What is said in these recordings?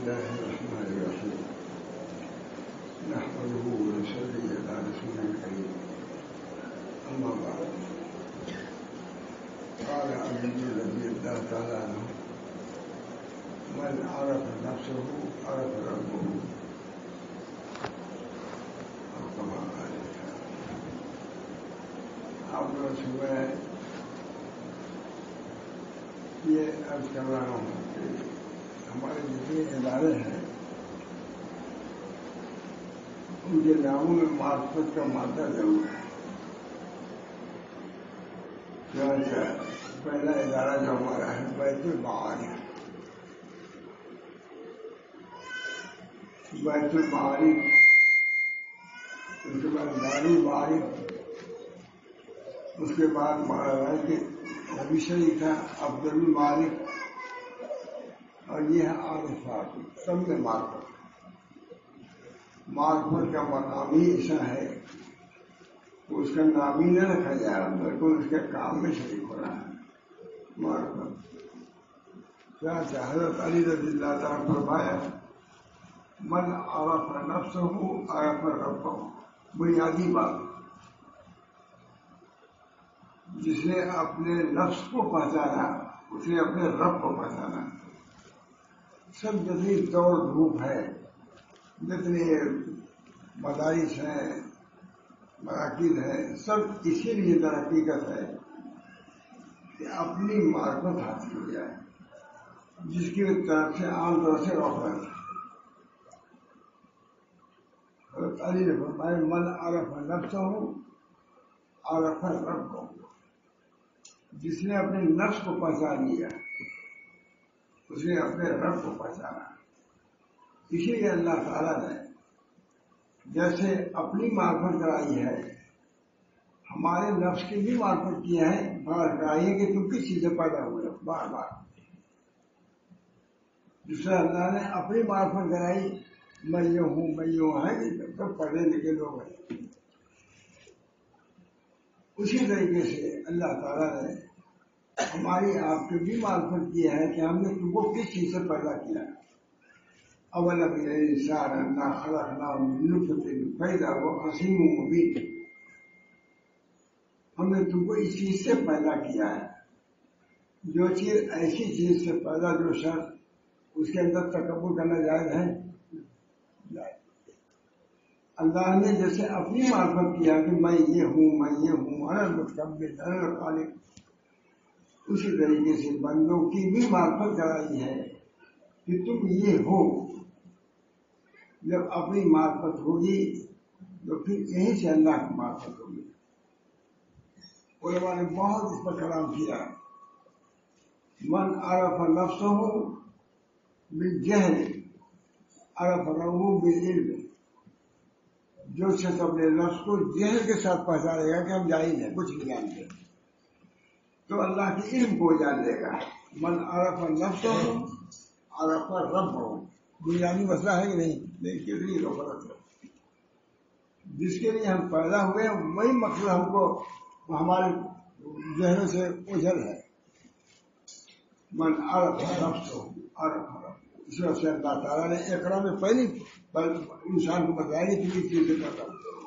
الله الرحمن الرحيم نحمده ونصلي على رسوله الكريم أما بعد قال علي رضي الله تعالى عنه من عرف نفسه عرف ربه أو كما قال آپ لوگ صبح یہ عرض کر رہا ہوں کہ ہمارے جتنے ادارے ہیں ان کے ناموں میں معرفت کا مادہ ضرور ہے. پہلا ادارہ جو ہمارا ہے بیت المعارف. بیت المعارف اس کے بعد دار المعارف اس کے بعد ہمارا ہے کہ نبی شریف ہے عبد المالک اور یہ ہے عارفات. سب میں معرفت کا مقام ہی ایسا ہے تو اس کا نام ہی نہ رکھا جائے بلکہ اس کے کام میں شریک ہو رہا ہے معرفت. حضرت علی رضی اللہ تعالیٰ فرمایا من عرف نفسہ عرف ربہ. بنیادی بات جس نے اپنے نفس کو پہچانا اس نے اپنے رب کو پہچانا. سب جتنی دوڑ دھوپ ہے جتنے مدارس ہیں مراکز ہیں سب اسی لیے در حقیقت ہے کہ اپنی معرفت حاصل ہو جائے جس کی طرف سے عام طور سے روکنا. علی نے فرمایا من عرف نفسہ عرف ربہ. جس نے اپنے نفس کو پہچان لیا اس نے اپنے رب کو پہچانا. اسی لیے اللہ تعالیٰ نے جیسے اپنی معرفت کرائی ہے ہمارے نفس کی بھی معرفت کیا ہے. بار کرائی ہے کہ تم کس چیز سے پیدا ہوئے ہو. بار بار دوسرا اللہ نے اپنی معرفت کرائی میں یہ ہوں ہے کہ سب پڑھے لکھے لوگ ہیں. اسی طریقے سے اللہ تعالیٰ نے ہماری آپ کی بھی معرفت کیا ہے کہ ہم نے تم کو کس چیز سے پیدا کیا. اولم الانسان انا خلقناه من نطفة فإذا هو خصيم مبين. ہم نے تم کو اس چیز سے پیدا کیا ہے. جو چیز ایسی چیز سے پیدا جو شخص اس کے اندر تکبر کرنا جائز ہے. اللہ نے جیسے اپنی معرفت کیا کہ میں یہ ہوں انا المتکبر انا الخالق. اسی طریقے سے بندوں کی بھی معرفت کرائی ہے کہ تم یہ ہو. جب اپنی معرفت ہوگی تو پھر یہیں سے اللہ کی معرفت ہوگی. علماء نے بہت اس پر کلام کیا. من عرف نفسہ بالجہل عرف ربہ بالعلم. جو شخص اپنے نفس کو جہل کے ساتھ پہچانے گا کہ ہم جاہل ہیں کچھ نہیں جانتے تو اللہ کے علم کو جان لے گا. من عرف نفسہ عرف ربہ. بنیادی مسئلہ ہے کہ نہیں جس کے لیے ہم پیدا ہوئے وہی مقصد ہم کو ہمارے ذہنوں سے اوجھل ہے. من عرف نفسہ عرف ربہ. اس وجہ سے اللہ تعالیٰ نے اقرا میں پہلی انسان کو بتایا کہ تم چیز سے پیدا ہوتے ہو.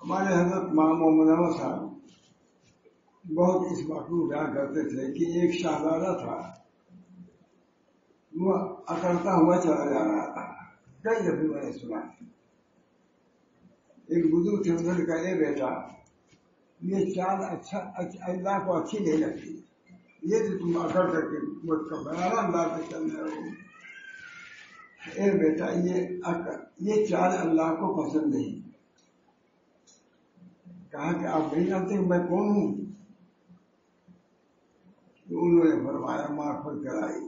ہمارے حضرت محمد احمد صاحب بہت اس مخلوق بیان کرتے تھے کہ ایک شہزادہ تھا وہ اکڑتا ہوا چلا جا رہا تھا. کئی دفعہ میں نے سنا. ایک بزرگ تھے انہوں نے کہا اے بیٹا یہ چال اللہ کو اچھی نہیں لگتی. یہ جو تم اکڑ کر کے مجھ کا بیان انداز سے چلنے لگو. اے بیٹا یہ چال اللہ کو پسند نہیں. کہا کہ آپ نہیں جانتے میں کون ہوں. تو انہوں نے فرمایا معرفت کرائی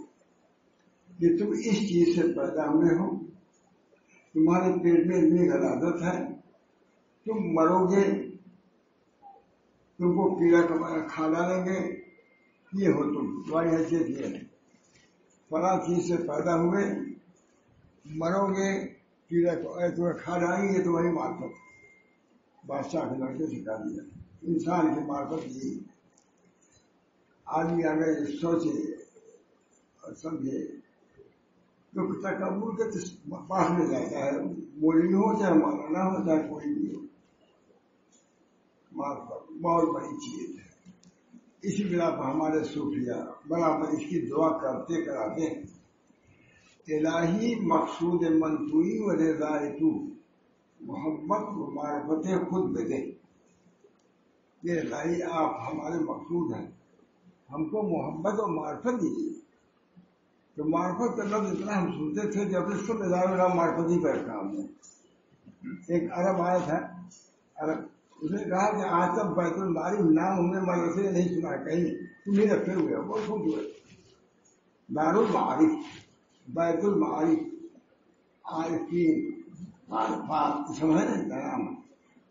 کہ تم اس چیز سے پیدا ہوئے ہو. تمہارے پیٹ میں اتنی غلاظت ہے تم مرو گے تم کو کیڑا کھا ڈالیں گے. یہ ہو تم تمہاری حیثیت یہ ہے. فلاں چیز سے پیدا ہوئے مرو گے کیڑا تمہیں کھا ڈالیں گے. یہ تمہاری معرفت. بادشاہ کے لڑکے سکھا دیا. انسان کی معرفت یہی. آدمی اگر سوچے اور سمجھے تو تکبر کے پاس میں جاتا ہے، مولوی ہو چاہے مولانا ہو چاہے کوئی بھی ہو، بہت بڑی چیز ہے۔ اسی بنا پر ہمارے صوفیہ برابر اس کی دعا کرتے کراتے ہیں، الہی مقصود منتوئی و رضائے تو، محبت و معرفت خود بدے۔ یہ الہی آپ ہمارے مقصود ہیں، ہم کو محبت اور معرفت دیجیے۔ تو معرفت کا لفظ اتنا ہم سنتے تھے جب اس کو نظارہ معرفت ہی کا کام ہے۔ ایک عرب آیا تھا، عرب، اس نے کہا کہ آج تک بیت المعارف نام ہم نے مدرسے نہیں سنا کہیں، تمہیں رکھے ہوئے ہو، بہت خوش ہوئے۔ دار المعارف، بیت المعارف، عارفین، معرفات، سمجھے نا نام،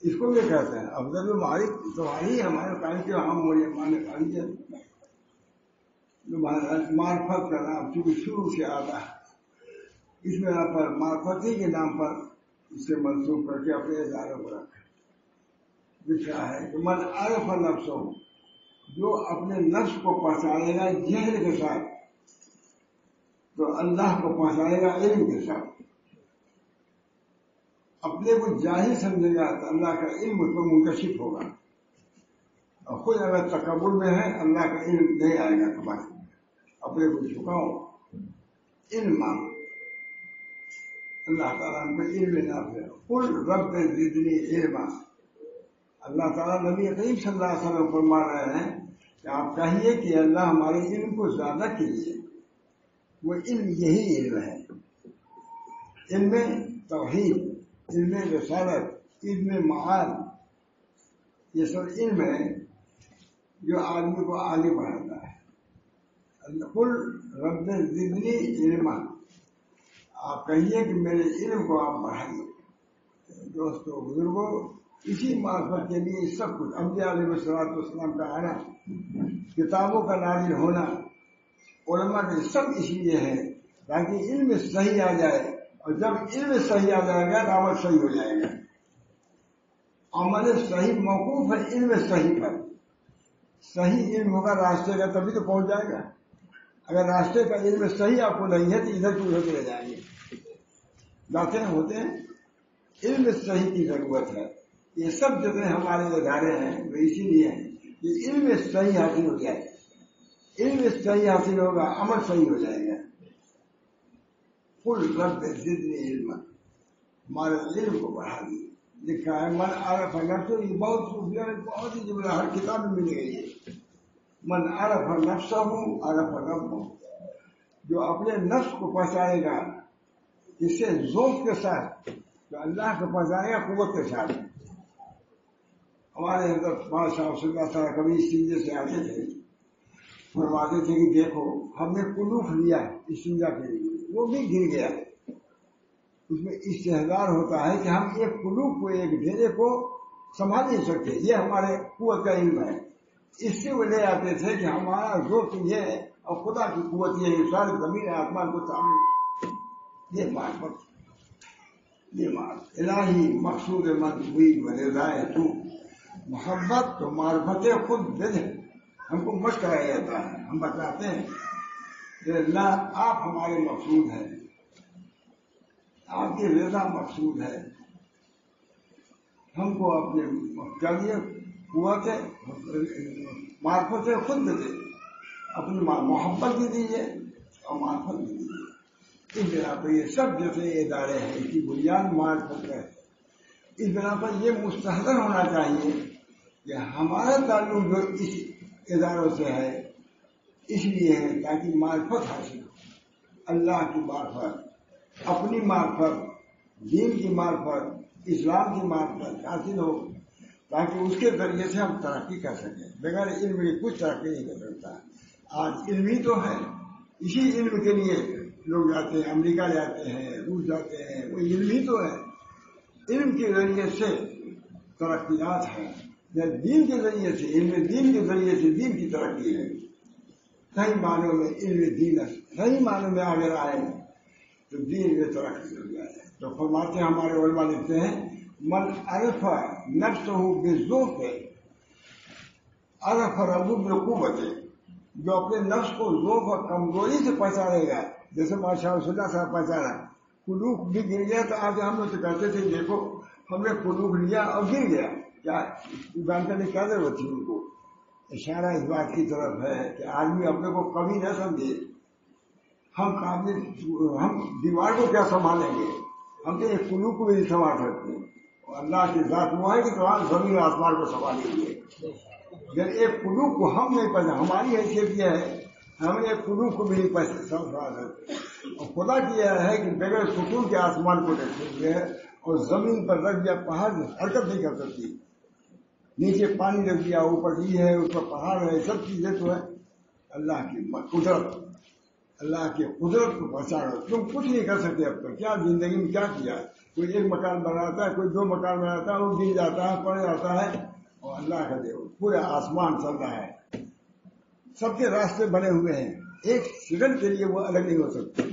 اس کو بھی کہتے ہیں افضل المعارف۔ تمہاری ہمارے قائم کے ہم مولیہ مانے قائم کے معرفت کا نام چونکہ شروع سے آتا ہے، اس بنا پر معرفتی کے نام پر اسے منسوخ کر کے اپنے اداروں کو رکھا۔ لکھا ہے کہ من عرف نفسہ، جو اپنے نفس کو پہچانے گا جہل کے ساتھ تو اللہ کو پہچانے گا علم کے ساتھ۔ اپنے کو جاہل سمجھے گا تو اللہ کا علم اس پر منکشف ہوگا، اور خود اگر تکبر میں ہے اللہ کا علم نہیں آئے گا تمہارے۔ اپنے کو جھکاؤ، علم مانگو، اللہ تعالیٰ ہم کو علم نافع۔ قل رب زدنی علما، اللہ تعالیٰ نبی کریم صلی اللہ علیہ وسلم فرما رہے ہیں کہ آپ کہیے کہ اللہ ہمارے علم کو زیادہ کیجیے۔ وہ علم یہی علم ہے، علم توحید، علم رسالت، علم معاد، یہ سب علم ہے جو آدمی کو آگے بڑھاتا ہے۔ قل رب زدنی علما، آپ کہیے کہ میرے علم کو آپ بڑھائیے۔ دوستو بزرگوں، اسی معرفت کے لیے سب کچھ، انبیاء علیہ السلام کا آنا، کتابوں کا نازل ہونا، علماء کے سب اس لیے ہے تاکہ علم صحیح آ جائے، اور جب علم صحیح آ جائے گا تو عمل صحیح ہو جائے گا۔ عمل صحیح موقوف ہے علم صحیح پر۔ صحیح علم ہوگا راستے کا تبھی تو پہنچ جائے گا۔ اگر راستے کا علم صحیح آپ کو نہیں ہے تو ادھر کی ادھر رہ جائیں گے۔ باتیں ہوتے ہیں، علم صحیح کی ضرورت ہے۔ یہ سب جتنے ہمارے ادارے ہیں وہ اسی لیے ہیں کہ علم صحیح حاصل ہو جائے، علم صحیح حاصل ہوگا عمل صحیح ہو جائے گا۔ قل رب زدنی علما، ہمارے علم کو بڑھا دی۔ لکھا ہے من عرف نفسہ، یہ بہت ہی جملہ ہر کتاب میں مل گئی ہے۔ من عرف نفسہ عرف ربہ، جو اپنے نفس کو پہچانے گا اس سے ذوق کے ساتھ تو اللہ کو پہچانے گا قوت کے ساتھ۔ ہمارے حضرت بادشاہ صلی اللہ تعالیٰ کبھی استنجے سے آتے تھے، فرماتے تھے کہ دیکھو ہم نے کلوف لیا استنجا کے لیے، وہ بھی گر گیا۔ اس میں استحضار ہوتا ہے کہ ہم ایک کلوف کو، ایک ڈھیرے کو سنبھال نہیں سکتے، یہ ہمارے قوت کا علم ہے۔ اس سے وہ لے آتے تھے کہ ہمارا ذوق یہ ہے اور خدا کی قوت یہ ہے، سارے زمین آسمان کو سامنے، یہ معرفت، یہ معرفت الہی مقصود منتوی و رضائے تو، محبت تو معرفت خود بدے۔ ہم کو مشق کرایا جاتا ہے، ہم بتاتے ہیں کہ اللہ آپ ہمارے مقصود ہیں، آپ کی رضا مقصود ہے۔ ہم کو اپنے چاہیے قوت معرفت خود دے، اپنی محبت بھی دیجیے اور معرفت بھی دیجیے۔ اس بنا پر یہ سب جیسے ادارے ہیں اس کی بنیاد معرفت ہے۔ اس بنا پر یہ مستحضر ہونا چاہیے کہ ہمارا تعلق جو اس اداروں سے ہے اس لیے ہے تاکہ معرفت حاصل ہو، اللہ کی معرفت، اپنی معرفت، دین کی معرفت، اسلام کی معرفت حاصل ہو، تاکہ اس کے ذریعے سے ہم ترقی کر سکیں۔ بغیر علم کے کچھ ترقی نہیں کر سکتا۔ آج علم ہی تو ہے، اسی علم کے لیے لوگ جاتے ہیں، امریکہ جاتے ہیں، روس جاتے ہیں، وہ علم ہی تو ہے۔ علم کے ذریعے سے ترقیات ہیں، یا دین کے ذریعے سے، علم دین کے ذریعے سے دین کی ترقی ہے۔ صحیح معنوں میں علم دین صحیح معنوں میں اگر آئے تو دین میں ترقی ہو جائے۔ تو فرماتے ہیں ہمارے علماء لکھتے ہیں من عرف نفسہ بالذوق عرف ربہ بالقوت، جو اپنے نفس کو ضعف اور کمزوری سے پہچانے گا، جیسے ماشاء اللہ صاحب پہچانا، قلوق بھی گر گیا تو آج ہم لوگ تو کہتے تھے دیکھو ہم نے قلوق لیا اور گر گیا، کیا جاننے کی کیا ضرورت تھی ان کو؟ اشارہ اس بات کی طرف ہے کہ آدمی اپنے کو کمی نہ سمجھے. ہم دیوار کو کیا سنبھالیں گے؟ ہم تو ایک قلوق کو بھی نہیں سنبھال سکتے. اللہ کی ذات وہ ہے کہ تمام زمین اور آسمان کو سنبھالے ہوئے. جب ایک قلوق کو ہم نہیں پہچان، ہماری حیثیت یہ ہے ہم نے ایک قلوق کو بھی نہیں سنبھال سکتے. اور خدا کی یہ ہے کہ بغیر سکون کے آسمان کو رکھے ہوئے ہے اور زمین پر رکھ دیا پہاڑ حرکت نہیں کر سکتی. نیچے پانی رکھ دیا، اوپر یہ ہے، اس پر پہاڑ ہے، سب چیزیں تو ہے اللہ کی قدرت. اللہ کی قدرت کو پہچانو. تم کچھ نہیں کر سکتے اب تک. کیا زندگی میں کیا کیا؟ کوئی ایک مکان بناتا ہے، کوئی 2 مکان بناتا ہے، وہ گر جاتا ہے، پڑ جاتا ہے. اور اللہ کا دیو پورا آسمان چل رہا ہے، سب کے راستے بنے ہوئے ہیں. ایک سیکنڈ کے لیے وہ الگ نہیں ہو سکتے.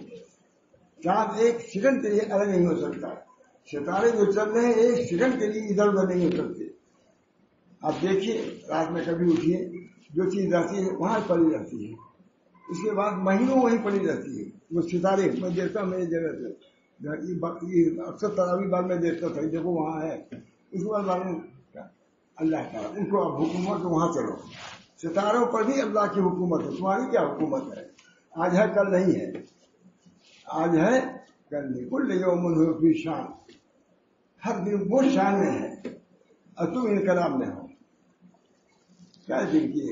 چاند ایک سیکنڈ کے لیے الگ نہیں ہو سکتا. ستارے جو چل رہے ہیں ایک سیکنڈ کے لیے ادھر ادھر نہیں ہو سکتے. آپ دیکھیے رات میں کبھی اٹھیے، جو چیز رہتی ہے وہاں پڑی رہتی ہے، اس کے بعد مہینوں وہیں پڑی رہتی ہے. وہ ستارے میں دیکھتا ہوں میری جگہ سے، اکثر تراویح بعد میں دیکھتا تھا، دیکھو وہاں ہے. اس کے بعد معلوم اللہ کا ان کو اب حکومت وہاں چلو. ستاروں پر بھی اللہ کی حکومت ہے. تمہاری کیا حکومت ہے؟ آج ہے کل نہیں ہے، آج ہے کل نہیں. کل یوم ہو فی شان، ہر دن وہ شان میں ہے اور تم انقلاب میں ہو. کیا دن کی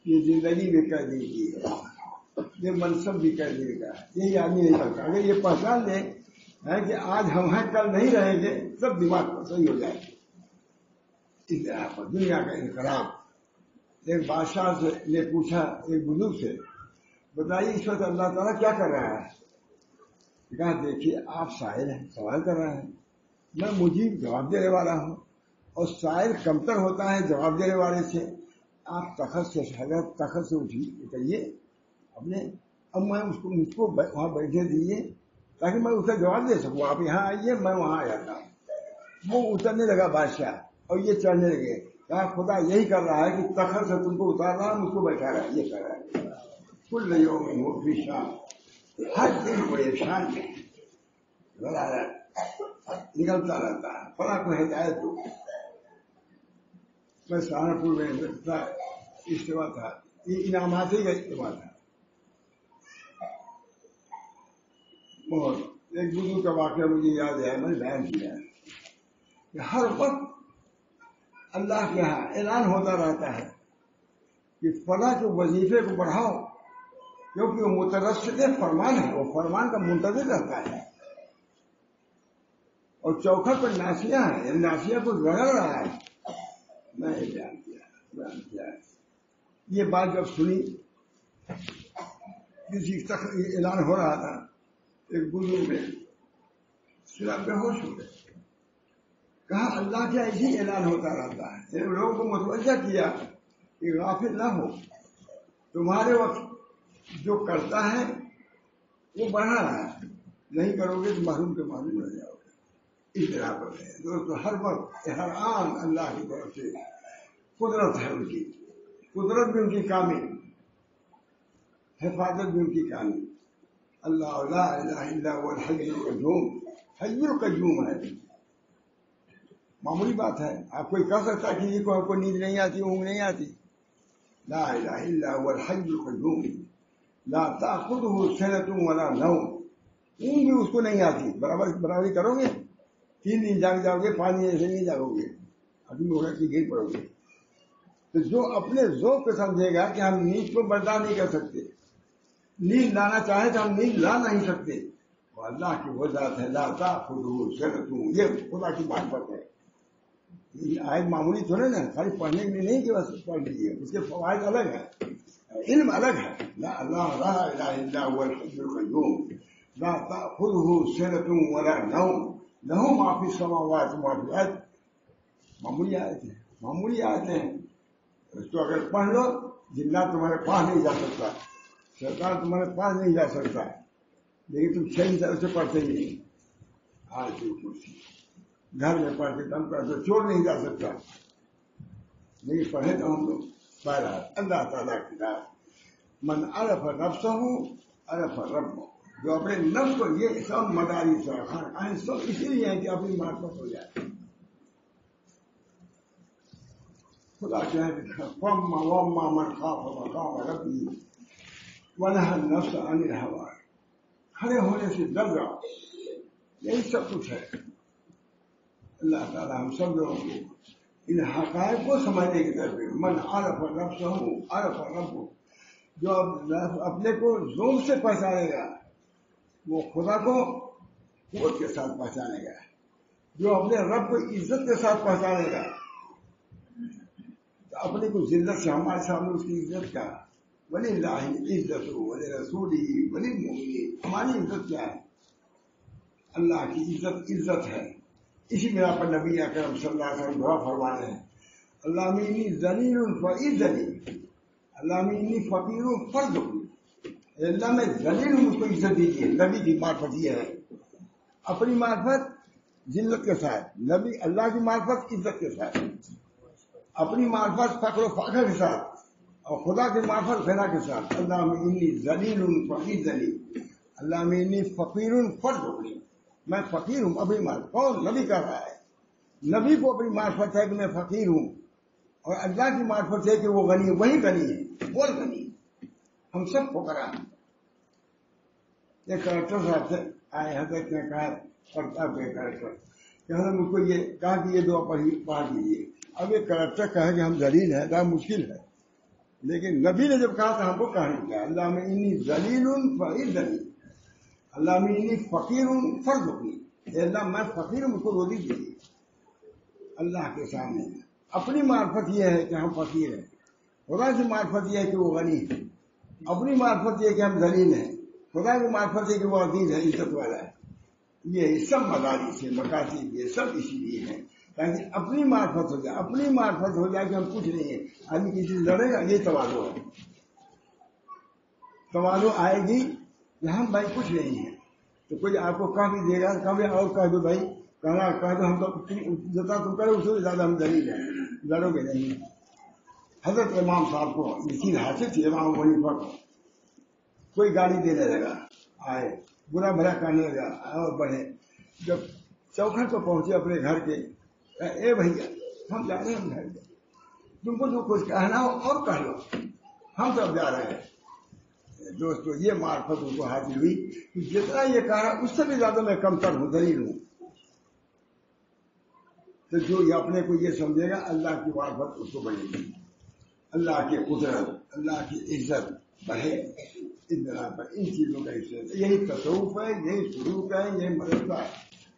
یہ زندگی بھی کیا دن کی ہے، یہ منصب بھی کیا دن کا ہے. یہی آدمی نہیں کرتا. اگر یہ پہچان لے ہے کہ آج ہم ہیں کل نہیں رہیں گے، سب دماغ پر صحیح ہو جائے گا. اس طرح پر دنیا کا انقلاب. ایک بادشاہ سے نے پوچھا ایک بزرگ سے، بتائیے اس وقت اللہ تعالیٰ کیا کر رہا ہے؟ کہا دیکھیے آپ سائل ہیں، سوال کر رہے ہیں، میں مجیب جواب دینے والا ہوں. اور سائل کمتر ہوتا ہے جواب دینے والے سے. آپ تخت سے اتریے اپنے، اب میں مجھ کو وہاں بیٹھے دیجیے تاکہ میں اس کا جواب دے سکوں. آپ یہاں آئیے، میں وہاں آ جاتا ہوں. وہ اترنے لگا بادشاہ اور یہ چڑھنے لگے. کہا خدا یہی کر رہا ہے کہ تخت سے تم کو اتار رہا ہے، مجھ کو بیٹھا رہا ہے. یہ کر رہا ہے. کل یوم ہو فی شان، ہر دن کو ایک شان میں نکلتا رہتا ہے. فلاں کو ہدایت دو. میں سہارنپور میں اجتماع تھا، یہ انعاماتی کا اجتماع تھا. اور ایک بزرگ کا واقعہ مجھے یاد ہے، میں نے بیان کیا کہ ہر وقت اللہ کے یہاں اعلان ہوتا رہتا ہے کہ فلاں کے وظیفے کو بڑھاؤ، کیونکہ وہ مترسل فرمان ہے، وہ فرمان کا منتظر رہتا ہے. اور چوکھٹ پر ناسیاں ہیں، ناسیاں کو رگڑ رہا ہے. میں نے بیان کیا. یہ بات جب سنی، کسی تک اعلان ہو رہا تھا، ایک بزرگ نے سنا، بے ہوش ہو گئے. کہا اللہ کا ایسے اعلان ہوتا رہتا ہے. لوگوں کو متوجہ کیا کہ غافل نہ ہو، تمہارے وقت جو کرتا ہے وہ بڑھا رہا ہے، نہیں کرو گے تو محروم کے معلوم رہ جاؤ گے. اس طرح پر ہے دوستو. ہر وقت ہر آن اللہ کی طرف سے قدرت ہے، ان کی قدرت بھی ان کی کامل، حفاظت بھی ان کی کامل. اللہ لا الہ الا هو الحی القیوم. حی القیوم ہے، معمولی بات ہے. آپ کوئی کہہ سکتا ہے کہ یہ کو نیند نہیں آتی، اونگ نہیں آتی؟ لا الہ الا هو الحی القیوم لا تأخذه سنة ولا نوم. اونگ بھی اس کو نہیں آتی. برابری کرو گے؟ 3 دن جاگ جاؤ گے، 5 دن ایسے نہیں جاگو گے، ابھی ہوگا کہ گر پڑو گے. تو جو اپنے ذوق کو سمجھے گا کہ ہم نیند کو برداشت نہیں کر سکتے، نیند لانا چاہے تو ہم نیند لا نہیں سکتے، وہ اللہ کی وہ ذات ہے لا تأخذه سنة. یہ خدا کی معرفت ہے. یہ آیت معمولی تھوڑے نا، خالی پڑھنے کے لیے نہیں کہ بس پڑھ لیجیے، اس کے فوائد الگ ہیں، علم الگ ہے. اللہ لا الہ الا هو الحی القیوم لا تأخذه سنة ولا نوم له ما فی السماوات وما فی الارض. معمولی آیت ہے، معمولی آیت ہے. اس کو اگر پڑھ لو، جنات تمہارے پاس نہیں جا سکتا، شیطان تمہارے پاس نہیں جا سکتا، لیکن تم صحیح طرح سے پڑھتے ہی نہیں. آج کی کرسی گھر میں پڑھتے دم پڑھتے، چور نہیں جا سکتا، لیکن پڑھے تو ہم لوگ. بہرحال اللہ تعالیٰ کی ذات من عرف نفسہ عرف رب، جو اپنے نفس کو، یہ سب مداری خان سب اسی لیے ہے کہ اپنی معرفت ہو جائے. خدا کہتے ہیں وَأَمَّا مَنْ خَافَ مَقَامَ رَبِّهِ وَنَهَى النَّفْسَ عَنِ الْهَوَىٰ، کھڑے ہونے سے ڈر جاؤ. یہی سب کچھ ہے. اللہ تعالیٰ ہم سب لوگوں کو ان حقائق کو سمجھنے کی طرف. من عرف نفسہ عرف ربہ، جو اپنے کو ذوق سے پہچانے گا وہ خدا کو قوت کے ساتھ پہچانے گا. جو اپنے رب کو عزت کے ساتھ پہچانے گا تو اپنے کو ذلت سے، ہمارے سامنے اس کی عزت کا وَلِلَّهِ الْعِزَّةُ وَلِرَسُولِهِ وَلِلْمُؤْمِنِينَ. ہماری عزت کیا ہے؟ اللہ کی عزت ہے. اسی بنا پر نبی اکرم صلی اللہ علیہ وسلم دعا فرمانے ہیں اللہم انی ذلیل فعزنی، اللہم انی فقیر فارزقنی. اللہ میں ذلیل ہوں، مجھ کو عزت دیجیے. نبی کی معرفت یہ ہے. اپنی معرفت ذلت کے ساتھ، نبی اللہ کی معرفت عزت کے ساتھ، اپنی معرفت فخر و فخر کے ساتھ، اور خدا کی معرفت غنا کے ساتھ. اللہم انی ذلیل فعزنی، اللہم انی فقیر فارزقنی. میں فقیر ہوں. اپنی معرفت کون؟ نبی کہہ رہا ہے. نبی کو اپنی معرفت ہے کہ میں فقیر ہوں، اور اللہ کی معرفت ہے کہ وہ غنی، وہی غنی ہے. کون غنی؟ ہم سب فقراء ہیں. ایک کریکٹر صاحب سے آئے، حضرت نے کہا پڑھتا ہے کریکٹر کہ حضرت مجھ کو یہ کہا کہ یہ دعا پڑھ دیجیے. اب ایک کریکٹر کہا کہ ہم ذلیل ہیں، بڑا مشکل ہے. لیکن نبی نے جب کہا تو ہم کو کہنا کیا؟ اللہم انی ذلیل فعزنی، اللہم انی فقیر فارزقنی. اللہ میں فقیر ہوں، مجھ کو روزی دیجیے. اللہ کے سامنے اپنی معرفت یہ ہے کہ ہم فقیر ہیں. خدا کی معرفت یہ ہے کہ وہ غنی ہے. اپنی معرفت یہ ہے کہ ہم ذلیل ہیں. خدا کی معرفت ہے کہ وہ عزیز ہے، عزت والا ہے. یہ سب مدارس سے مقاصد یہ سب اسی لیے ہیں تاکہ اپنی معرفت ہو جائے. اپنی معرفت ہو جائے کہ ہم کچھ نہیں ہیں. آدمی کسی سے لڑے گا، یہ تواضع ہے. تواضع آئے گی کہ ہم بھائی کچھ نہیں ہیں، تو کوئی آپ کو کہہ بھی دے گا، کبھی اور کہہ دو بھائی، کہہ دو ہم تو جتنا تم کرو اس سے زیادہ ہم دلیل ہیں، لڑو گے نہیں. حضرت امام صاحب کو یہ چیز حاصل تھی. امام ابو حنیفہ کو کوئی گالی دینے لگا، آئے برا بھلا کہنے لگا اور بڑھے. جب چوکھٹ پہ پہنچے اپنے گھر کے، اے بھیا ہم جا رہے ہیں ہم گھر کے، تم کو جو کچھ کہنا ہو اور کہہ لو، ہم سب جا رہے ہیں. دوستو یہ معرفت ان کو حاصل ہوئی کہ جتنا یہ کہا رہا اس سے بھی زیادہ میں کم تر ہوں، ذلیل ہوں. تو جو یہ اپنے کو یہ سمجھے گا اللہ کی معرفت اس کو بڑھے گی، اللہ کی قدرت، اللہ کی عزت بڑھے. اس بنا پر ان چیزوں کا حصہ یہی تصوف ہے، یہی سلوک ہے، یہی مدرسہ ہے،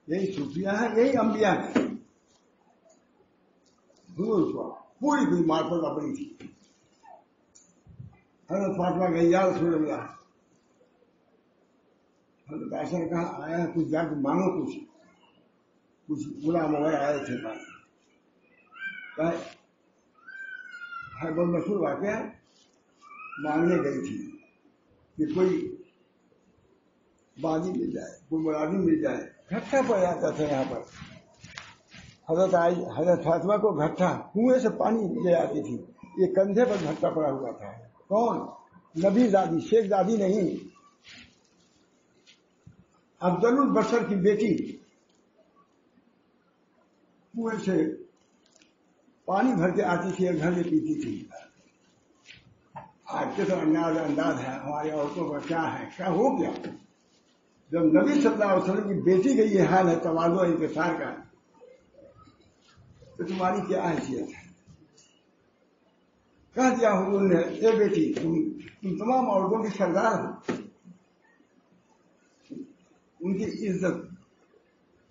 یہی صوفیہ ہے، یہی انبیاء ہے. پوری کوئی معرفت اپنی تھی. حضرت فاطمہ کہ یا رسول اللہ، حضرت عائشہ نے کہا آیا کچھ جا کے مانگو، کچھ غلام وغیرہ آئے تھے. بہت مشہور واقعہ مانگنے گئی تھی کہ کوئی بازی مل جائے، کوئی ملازم مل جائے. گھٹا پڑ جاتا تھا یہاں پر. حضرت فاطمہ کو گھٹا کنویں سے پانی لے آتی تھی، یہ کندھے پر گھٹا پڑا ہوا تھا. کون؟ نبی زادی، شیخ زادی نہیں، افضل البشر کی بیٹی کنویں سے پانی بھر کے آتی تھی اور گھر میں پیتی تھی. آج کس انداز ہے ہماری عورتوں کا، کیا ہے، کیا ہو گیا؟ جب نبی صلی اللہ علیہ وسلم کی بیٹی کا یہ حال ہے تواضع انکسار کا، تو تمہاری کیا حیثیت ہے؟ کہہ دیا حضور نے اے بیٹی تم تمام عورتوں کی سردار ہو. ان کی عزت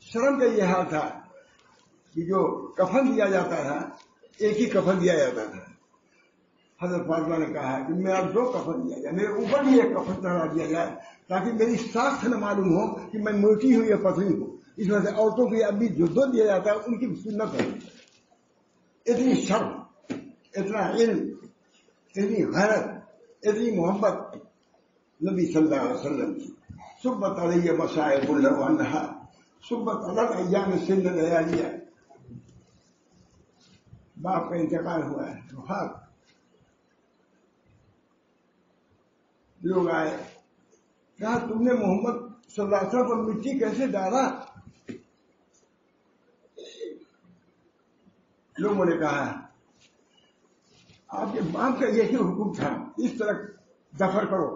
شرم کا یہ حال تھا کہ جو کفن دیا جاتا تھا ایک ہی کفن دیا جاتا تھا. حضرت فاطمہ نے کہا کہ میرا 2 کفن دیا جائے، میرے اوپر بھی ایک کفن چڑھا دیا جائے تاکہ میری ساخت نہ معلوم ہو کہ میں موٹی ہوں یا پتلی ہوں. اس وجہ سے عورتوں کو ابھی جو دودھ دیا جاتا ہے ان کی سنت ہے. اتنی شرم، اتنا علم، اتنی غیرت، اتنی محبت نبی صلی اللہ علیہ وسلم کی. صبت علیہ مصائب اللہ عنہا صبت الگ ایام سند لیالیہ. باپ کا انتقال ہوا ہے، لوگ آئے, کہا تم نے محمد صلی اللہ علیہ وسلم پر مٹی کیسے ڈالا؟ لوگوں نے کہا آپ کے باپ کا یہی حکم تھا, اس طرح دفن کرو,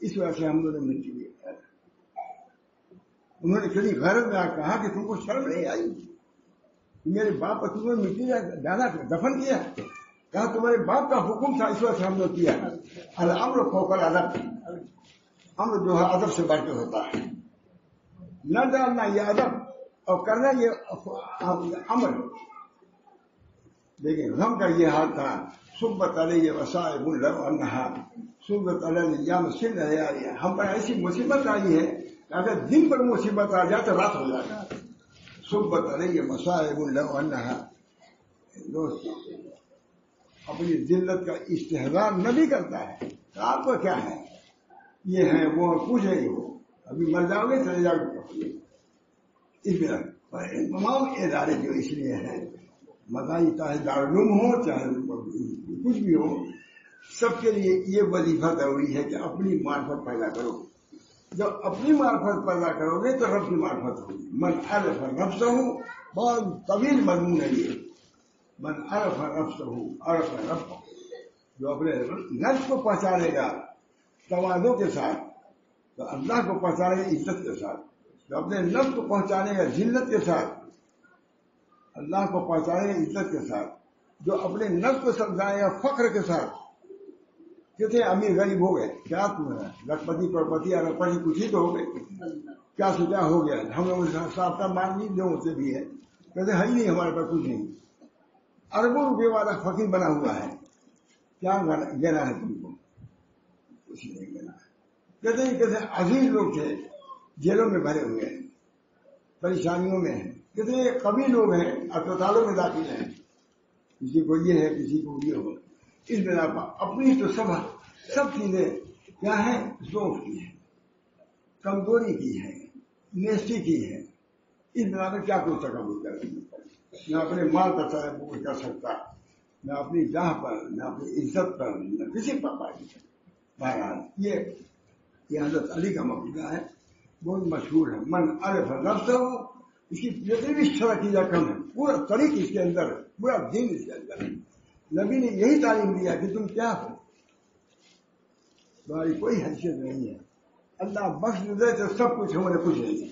اس وجہ سے ہم لوگوں نے مٹی دیا. انہوں نے کبھی غیرت میں کہا کہ تم کو شرم نہیں آئی, میرے باپ پر تم نے مٹی ڈالا, دفن کیا؟ کہا تمہارے باپ کا حکم تھا, اس وجہ سے ہم نے کیا. الامر فوق الادب, امر جو ہے ادب سے بڑھ کے ہوتا ہے. نہ ڈالنا یہ ادب, اور کرنا یہ امر. لیکن غم کا یہ حال تھا, صبت علیہ وصائب لو انہا صبت علیہ یام سن ہے. ہم پر ایسی مصیبت آئی ہے کہ اگر دن پر مصیبت آ جائے تو رات ہو جائے. صبت علیہ مصائب لو انہا. دوست اپنی ذلت کا استحضار نبی کرتا ہے, آپ کو کیا ہے, یہ ہے وہ کچھ ہے, وہ ابھی مر جاؤ گے چلے جاؤ گے. اس میں تمام ادارے جو اس لیے ہیں, مدائی چاہے دارالعلوم ہو چاہے کچھ بھی ہو, سب کے لیے یہ وظیفہ ضروری ہے کہ اپنی معرفت پیدا کرو. جب اپنی معرفت پیدا کرو گے تو رب کی معرفت ہوگی. من عرف نفسہ, بہت طویل مضمون ہے یہ. من عرف نفسہ عرف رب, جو اپنے نفس کو پہچانے گا تواضع کے ساتھ تو اللہ کو پہچانے گا عزت کے ساتھ. جو اپنے نفس کو پہچانے گا ذلت کے ساتھ اللہ کو پہچانے گا عزت کے ساتھ. جو اپنے نفس کو سمجھائے گا فخر کے ساتھ. کہتے ہیں امیر غریب ہو گئے, کیا تمہیں لکھپتی کروڑپتی اربپتی کچھ ہی تو ہو گئے, کیا سے کیا ہو گیا. ہم لوگ سابقہ مانگی لوگوں سے بھی ہے, کہتے ہے ہی نہیں ہمارے پاس کچھ نہیں. اربوں روپے والا فقیر بنا ہوا ہے, کیا گنا ہے تم کو؟ کچھ نہیں گنا ہے. کہتے عزیز لوگ تھے, جیلوں میں بھرے ہوئے ہیں, پریشانیوں میں ہیں. کتنے قوی لوگ ہیں, اسپتالوں میں داخل ہیں, کسی کو یہ ہے کسی کو یہ ہو. اس بنا پر اپنی تو سب چیزیں کیا ہیں, ضعف کی ہے, کمزوری کی ہے, نیستی کی ہے. اس بنا پر کیا کوئی تکبر کر رہی ہے, نہ اپنے مال پر تکبر کر سکتا, نہ اپنی جاہ پر, نہ اپنی عزت پر, نہ کسی پر پائی. بہرحال یہ حضرت علی کا مقولہ ہے, بہت مشہور ہے. من عرف نفسہ, اس کی جتنی بھی شرح کی کم ہے, پورا طریق اس کے اندر ہے, پورا دین اس کے اندر ہے. نبی نے یہی تعلیم دیا کہ تم کیا ہو, تمہاری کوئی حیثیت نہیں ہے. اللہ بخش دے تو سب کچھ ہمارے کچھ نہیں ہے.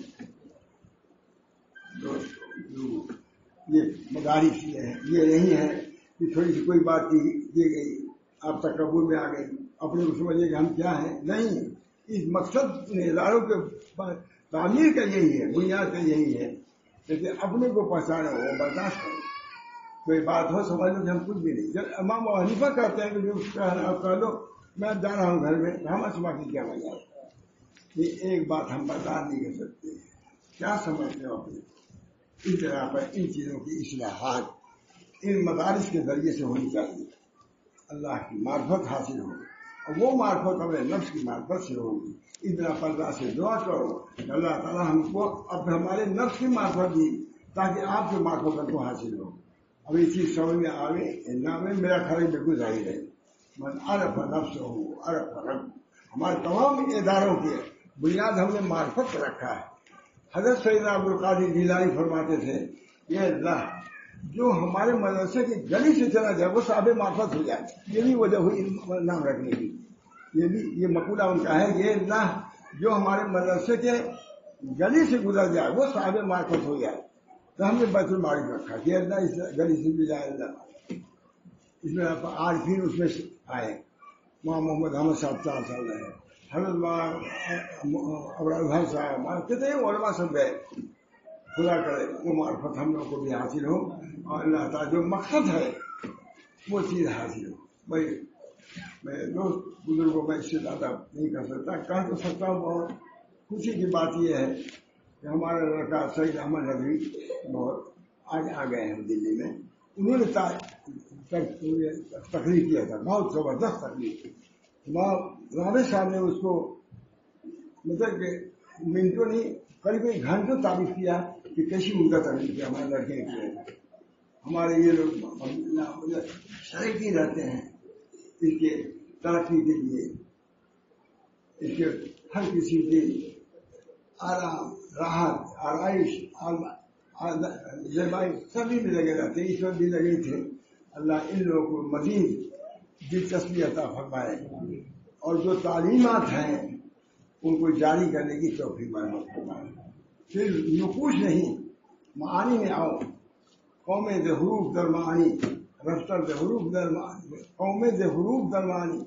یہ مدارس یہ نہیں ہے کہ تھوڑی سی کوئی بات کی گئی آپ تکبر میں آ گئی, اپنے کو سمجھے کہ ہم کیا ہیں. نہیں, اس مقصد اداروں کے تعمیر کا یہی ہے, بنیاد کا یہی ہے کہ اپنے کو پہچانا ہو, برداشت کرو. کوئی بات ہو سمجھ لو کہ ہم کچھ بھی نہیں. جب امام ابو حنیفہ کہتے ہیں کہ جو کہہ لو میں جا رہا ہوں گھر میں, ہم اسما کی کیا وجہ ہے, یہ ایک بات ہم برداشت نہیں کر سکتے. کیا سمجھتے ہو اپنے؟ اس طرح پر ان چیزوں کی اصلاحات ان مدارس کے ذریعے سے ہونی چاہیے. اللہ کی معرفت حاصل ہوگی, اور وہ معرفت اپنے نفس کی معرفت سے ہوگی. اس طرح پر اللہ سے دعا کرو کہ اللہ تعالیٰ ہم کو اب ہمارے نفس کی معرفت دی تاکہ آپ کی معرفت کو حاصل ہو. اب یہ چیز سمجھ میں آوے نہ آوے, میرا خیال بالکل ظاہر ہے. من عرف نفس ہو عرف رب. ہمارے تمام اداروں کی بنیاد ہم نے معرفت پر رکھا ہے. حضرت سیدنا عبدالقادر جیلانی فرماتے تھے, یہ اللہ جو ہمارے مدرسے کی گلی سے چلا جائے وہ صاحب معرفت ہو جائے. یہ بھی وجہ ہوئی نام رکھنے کی, یہ مقولہ ان کا ہے, یہ اللہ جو ہمارے مدرسے کے گلی سے گزر جائے وہ صاحب معرفت ہو جائے. تو ہم نے بیت المعارف رکھا کہ اللہ اس گلی سے بھی جائے. اللہ اس میں عارفین اس میں آئے, وہاں محمد احمد صاحب 4 سال رہے, حضرت ابراہیم صاحب, کتنے علماء سب گئے. خدا کرے وہ معرفت ہم لوگ کو بھی حاصل ہو, اور اللہ تعالیٰ جو مقصد ہے وہ چیز حاصل ہو. بھائی میں دوست بزرگوں میں اس سے زیادہ نہیں کر سکتا, کہہ تو سکتا ہوں. بہت خوشی کی بات یہ ہے کہ ہمارا لڑکا سعید احمد نقوی بہت آج آ گئے ہیں دلی میں. انہوں نے تقریر کیا تھا, بہت زبردست تقریر. رابع صاحب نے اس کو مطلب کہ منٹوں نہیں قریب گھنٹوں تعریف کیا کہ کیسی عمدہ تقریر کیا ہمارے لڑکے کی. ہمارے یہ لوگ شریکی رہتے ہیں اس کے ترقی کے لیے. اس کے ہر کسی کی آرام، راحت، آرائش، زیبائی سبھی میں لگے رہتے ہیں، اس وقت بھی لگے تھے۔ اللہ ان لوگوں کو مزید دلچسپی عطا فرمائے اور جو تعلیمات ہیں ان کو جاری کرنے کی توفیق فرمائے۔ پھر نقوش نہیں، معانی میں آؤ۔ قوم ز حروف در معانی، رفتر ز حروف در معانی، قوم ز حروف در معانی،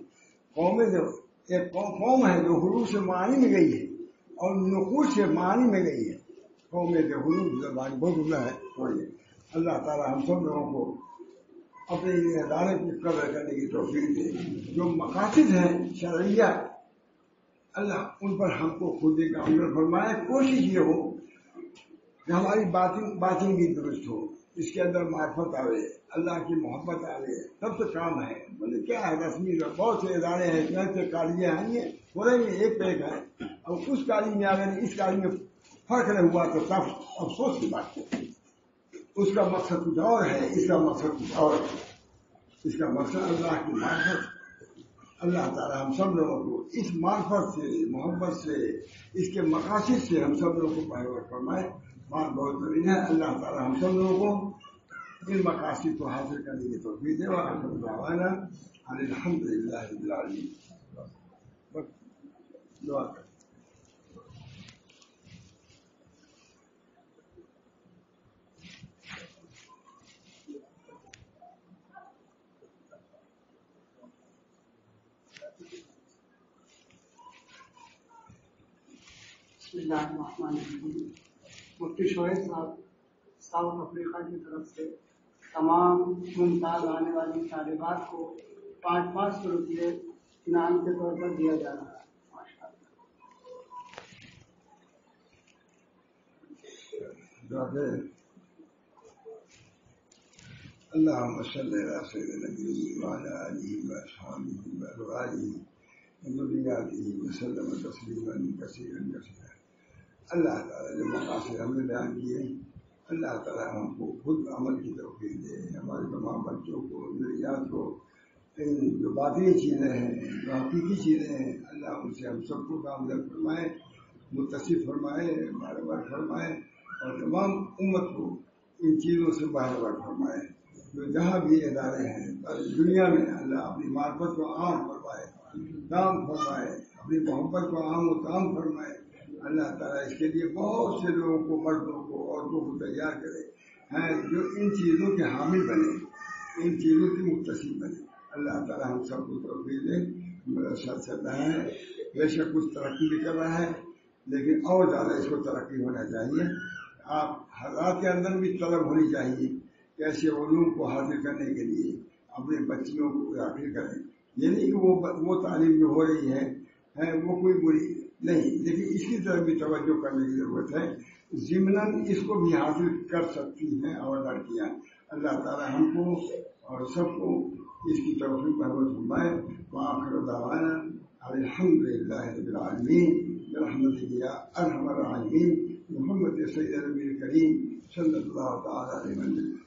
ایک قوم ہے جو حروف سے معانی میں گئی ہے اور نقوش سے معانی میں گئی ہے۔ قوم ز حروف در معانی بہت بڑا ہے۔ اللہ تعالیٰ ہم سب لوگوں کو اپنے ادارے کی قدر کرنے کی توفیق دے۔ جو مقاصد ہیں شرعیہ، اللہ ان پر ہم کو خود کا عمل فرمائے۔ کوشش یہ ہو کہ ہماری باطن بھی درست ہو، اس کے اندر معرفت آوے، اللہ کی محبت آوے، سب سے کام ہے۔ بولے کیا ہے رسمی بہت سے ادارے ہیں، سے کالیاں ہیں، یہ تھوڑے میں ایک پیک ہے، اور اس کالی میں اگر اس کالی میں فرق نہ ہوا تو سب افسوس کی بات ہے۔ اس کا مقصد کچھ اور ہے، اس کا مقصد کچھ اور ہے۔ اس کا مقصد اللہ کی معرفت۔ اللہ تعالیٰ ہم سب لوگوں کو اس معرفت سے، محبت سے، اس کے مقاصد سے ہم سب لوگوں کو پیروی فرمائے۔ بات بہت ضروری ہے۔ اللہ تعالیٰ ہم سب لوگوں کو ان مقاصد کو حاصل کرنے کی توفیق دے۔ وآخر دعوانا ان الحمد للہ رب العالمین۔ دعا کریں۔ بسم اللہ الرحمن الرحیم۔ مفتی شعیب صاحب ساؤتھ افریقہ کی طرف سے تمام ممتاز آنے والی طالبات کو 500 روپئے انعام کے طور پر دیا جا رہا ہے۔ اللهم صل على سيدنا محمد وعلى آله وأصحابه وأزواجه وذرياته وسلم تسليما كثيرا كثيرا۔ اللہ تعالیٰ جو مقاصد ہم نے بیان کیے، اللہ تعالیٰ ہم کو خود عمل کی توفیق دے۔ ہمارے تمام بچوں کو، ذریات کو ان جو باطنی چیزیں ہیں، جو حقیقی چیزیں ہیں، اللہ ان سے ہم سب کو کامیاب فرمائے، متصف فرمائے، بار فرمائے، اور تمام امت کو ان چیزوں سے بار فرمائے۔ جو جہاں بھی ادارے ہیں دنیا میں، اللہ اپنی معرفت کو عام فرمائے، کام فرمائے، اپنی محبت کو عام و تام فرمائے۔ اللہ تعالیٰ اس کے لیے بہت سے لوگوں کو، مردوں کو، عورتوں کو تیار کرے ہیں جو ان چیزوں کے حامل بنے، ان چیزوں کی متصل بنے۔ اللہ تعالیٰ ہم سب کو توفیق دے۔ میرا ساتھ چل رہا ہے، بے شک کچھ ترقی بھی کر رہا ہے، لیکن اور زیادہ اس کو ترقی ہونا چاہیے۔ آپ حضرات کے اندر بھی طلب ہونی چاہیے کہ ایسے علوم کو حاصل کرنے کے لیے اپنے بچیوں کو داخل کریں۔ یہ نہیں کہ وہ تعلیم جو ہو رہی ہے وہ کوئی بری نہیں، لیکن اس کی طرف بھی توجہ کرنے کی ضرورت ہے۔ ضمناً اس کو بھی حاصل کر سکتی ہیں اور لڑکیاں۔ اللہ تعالیٰ ہم کو اور سب کو اس کی توفیق فرمائے۔ وآخر دعوانا الحمد للہ رب العالمین برحمتک یا ارحم الراحمین۔ محمد سید نبی کریم صلی اللہ تعالیٰ علیہ وسلم۔